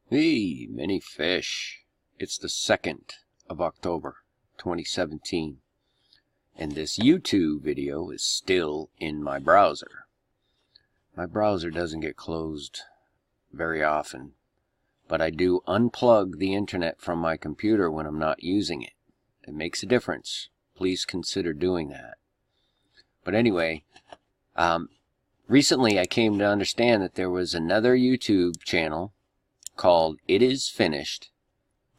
Hey, many fish. It's the 2nd of October, 2017. And this YouTube video is still in my browser. My browser doesn't get closed very often, but I do unplug the internet from my computer when I'm not using it. It makes a difference. Please consider doing that. But anyway, recently I came to understand that there was another YouTube channel called It Is Finished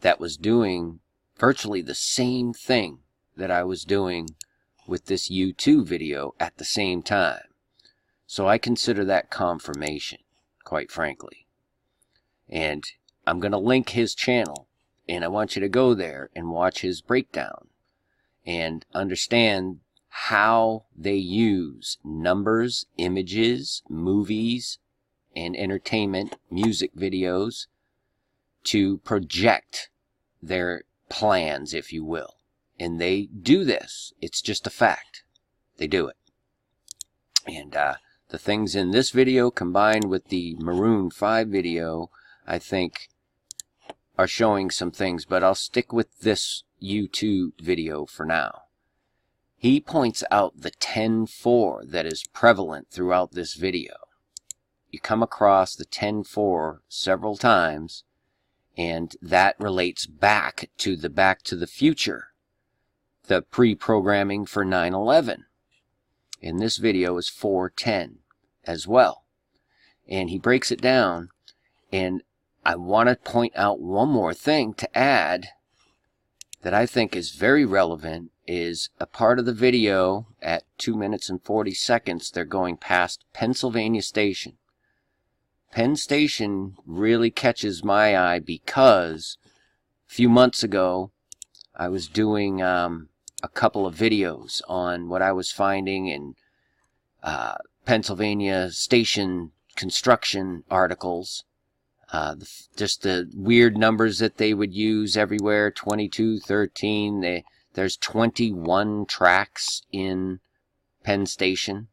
that was doing virtually the same thing that I was doing with this YouTube video at the same time. So I consider that confirmation, quite frankly. And I'm going to link his channel, and I want you to go there and watch his breakdown and understand how they use numbers, images, movies, and entertainment, music videos, to project their plans, if you will. And they do this. It's just a fact. They do it. And the things in this video combined with the Maroon 5 video, I think, are showing some things. But I'll stick with this YouTube video for now. He points out the 10-4 that is prevalent throughout this video. You come across the 10-4 several times, and that relates back to the Future, the pre-programming for 9/11. And this video is 410 as well. And he breaks it down, and I want to point out one more thing to add that I think is very relevant. Is a part of the video at 2 minutes and 40 seconds, they're going past Pennsylvania Station. Penn Station really catches my eye because a few months ago I was doing a couple of videos on what I was finding in Pennsylvania Station construction articles. Just the weird numbers that they would use everywhere, 22, 13. There's 21 tracks in Penn Station,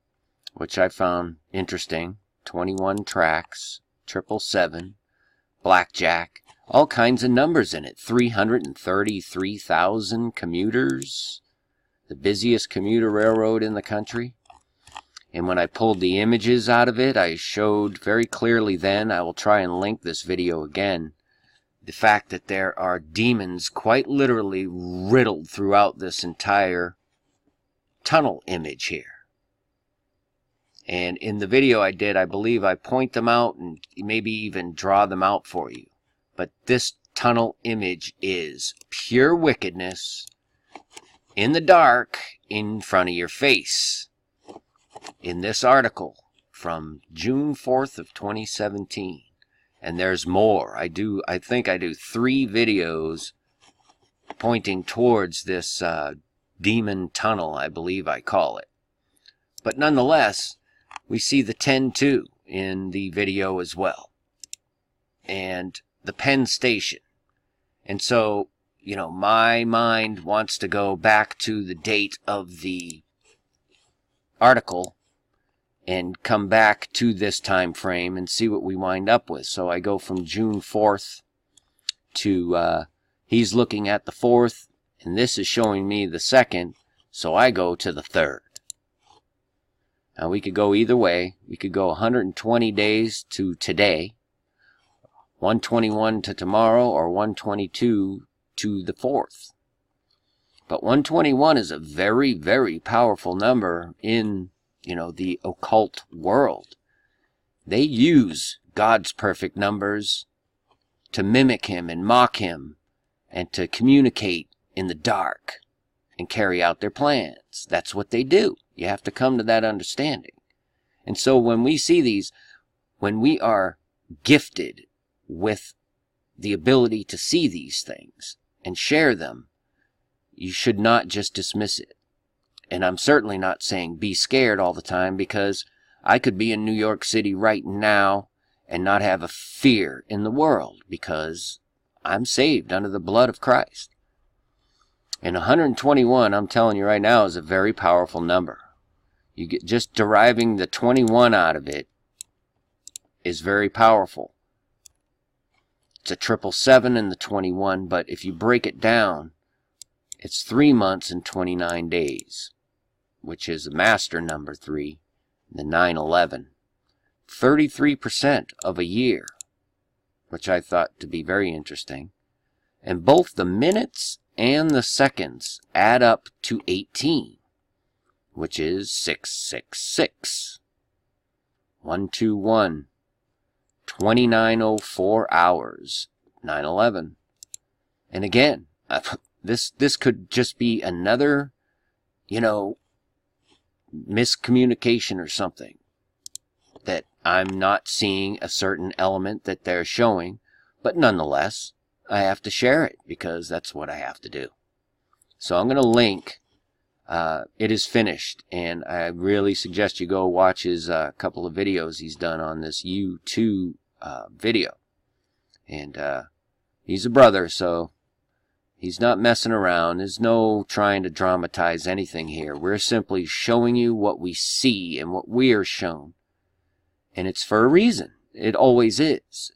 which I found interesting. 21 tracks, 777, blackjack, all kinds of numbers in it. 333,000 commuters, the busiest commuter railroad in the country. And when I pulled the images out of it, I showed very clearly then, I will try and link this video again, the fact that there are demons quite literally riddled throughout this entire tunnel image here. And in the video I did, I believe I point them out and maybe even draw them out for you. But this tunnel image is pure wickedness in the dark in front of your face. In this article from June 4th of 2017. And there's more. I think I do 3 videos pointing towards this demon tunnel, I believe I call it. But nonetheless, we see the 10-2 in the video as well. And the Penn Station. And so, you know, my mind wants to go back to the date of the article and come back to this time frame and see what we wind up with. So I go from June 4th to, he's looking at the 4th, and this is showing me the 2nd, so I go to the 3rd. Now we could go either way. We could go 120 days to today, 121 to tomorrow, or 122 to the 4th. But 121 is a very, very powerful number in, you know, the occult world. They use God's perfect numbers to mimic him and mock him and to communicate in the dark and carry out their plans. That's what they do. You have to come to that understanding. And so when we see these, when we are gifted with the ability to see these things and share them, you should not just dismiss it. And I'm certainly not saying be scared all the time, because I could be in New York City right now and not have a fear in the world, because I'm saved under the blood of Christ. And 121, I'm telling you right now, is a very powerful number. You get just deriving the 21 out of it is very powerful. it's a 777 in the 21, but if you break it down, it's 3 months and 29 days, which is a master number 3, the 911. 33% of a year, which I thought to be very interesting. And both the minutes and the seconds add up to 18, which is 666. 121. 2904 hours. 911. And again, this could just be another, miscommunication or something, that I'm not seeing a certain element that they're showing, but nonetheless, I have to share it because that's what I have to do. So I'm going to link. It is finished, and I really suggest you go watch his couple of videos he's done on this U2 video. And he's a brother, so he's not messing around. There's no trying to dramatize anything here. We're simply showing you what we see and what we are shown. And it's for a reason. It always is.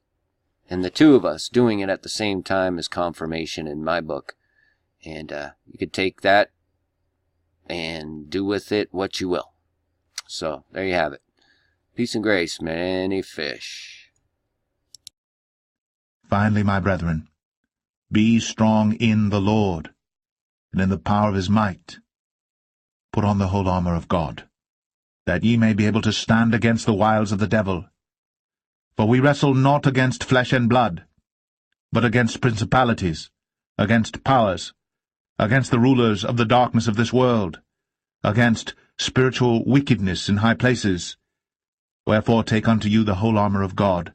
And the two of us doing it at the same time is confirmation in my book. And you could take that and do with it what you will. So, there you have it. Peace and grace, many fish. Finally, my brethren, be strong in the Lord, and in the power of his might. Put on the whole armor of God, that ye may be able to stand against the wiles of the devil. For we wrestle not against flesh and blood, but against principalities, against powers, against the rulers of the darkness of this world, against spiritual wickedness in high places. Wherefore take unto you the whole armor of God,